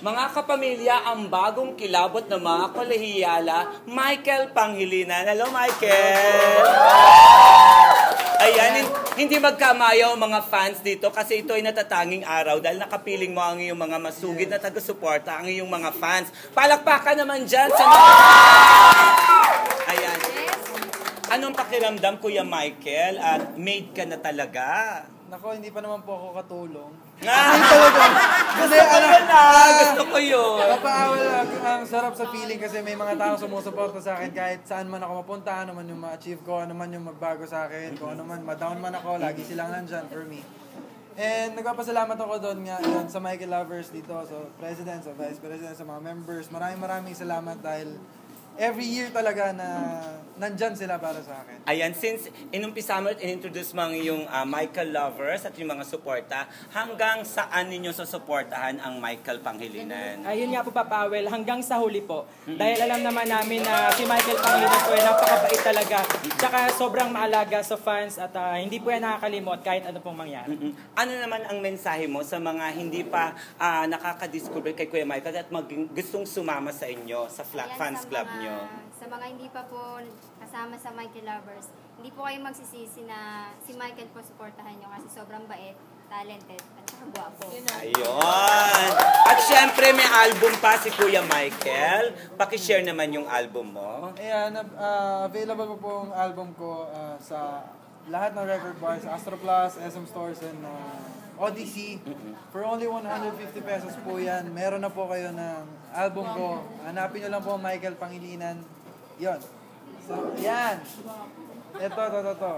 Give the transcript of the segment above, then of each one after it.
Mga kapamilya, ang bagong kilabot ng mga kolehiyala, Michael Pangilinan. Hello, Michael! Ayan, hindi magkamayaw ang mga fans dito kasi ito ay natatanging araw dahil nakapiling mo ang iyong mga masugid na taga-suporta, ang iyong mga fans. Palakpakan naman dyan sa mga... Ayan. Anong pakiramdam, Kuya Michael? At maid ka na talaga? Nako, hindi pa naman po ako katulong. Kasi gusto ko yun. Napaawal ang sarap sa feeling kasi may mga tao sumusuporta sa akin kahit saan man ako mapunta, ano man yung ma-achieve ko, ano man yung magbago sa akin, kung ano man, ma-down man ako, lagi silang nandyan for me. And nagpapasalamat ako doon nga yun, sa Michael Lovers dito, so president, sa vice president, sa mga members. Maraming salamat dahil every year talaga na nandyan sila para sa akin. Ayan, since inumpisa mo at in-introduce mo yung Michael Lovers at yung mga suporta, hanggang saan ninyo susuportahan ang Michael Pangilinan? Ayun nga po, Papa Awel, hanggang sa huli po. Dahil alam naman namin na si Michael Pangilinan po ay napakabait talaga. Tsaka sobrang maalaga sa fans at hindi po yan nakakalimot kahit ano pong mangyari. Ano naman ang mensahe mo sa mga hindi pa nakaka-discover kay Kuya Michael at gustong sumama sa inyo, sa fans club nyo? Sa mga hindi pa po kasama sa Michael Lovers, hindi po kayo magsisisi na si Michael po suportahan nyo kasi sobrang bait, talented, at saka guwapo. Ayun! At syempre may album pa si Kuya Michael. Paki-share naman yung album mo. Ayan, available po ang album ko sa lahat ng record bars, Astro Plus, SM Stores, and Odyssey. For only 150 pesos po yan. Meron na po kayo ng album ko. Hanapin nyo lang po Michael Pangilinan. Yon. So, yan. Ito.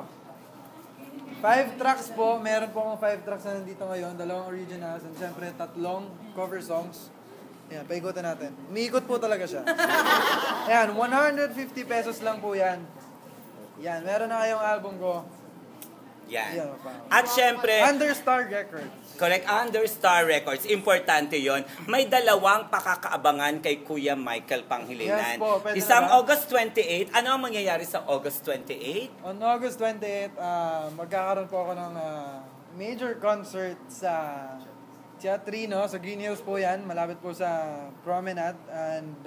5 tracks po. Meron po akong 5 tracks na nandito ngayon. 2 originals and syempre 3 cover songs. Ayan, paikutin natin. Umiikot po talaga siya. Ayan, 150 pesos lang po yan. Yan, meron na kayong album ko. Yan. At syempre, Under Star Records. Correct, Under Star Records. Importante yon. May dalawang pakakaabangan kay Kuya Michael Pangilinan. Yes po, pwede Isang na ba? August 28. Ano ang mangyayari sa August 28? On August 28, magkakaroon po ako ng major concert sa Teatrino, sa Green Hills po yan. Malapit po sa Promenade. And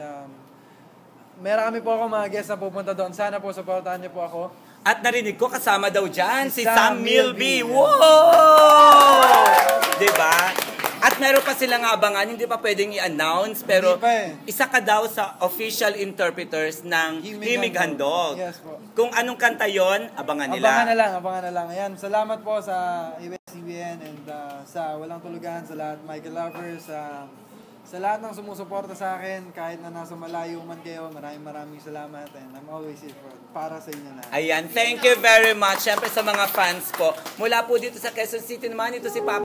meron kami po ako mga guests na pupunta doon. Sana po supportahan niyo po ako. At narinig ko kasama daw dyan si Sam Milby. Milby. Wow! Diba? At meron pa silang abangan, hindi pa pwedeng i-announce, pero isa ka daw sa official interpreters ng Himig Handog. Yes po. Kung anong kanta yon, abangan nila. Abangan na lang. Ayan, salamat po sa ABS-CBN and sa Walang Tulugan, sa lahat Michael Lovers, sa lahat ng sumusuporta sa akin, kahit na nasa malayo man kayo, maraming salamat and I'm always here para sa inyo na. Ayan, thank you very much. Siyempre sa mga fans ko, mula po dito sa Quezon City naman, ito si Papa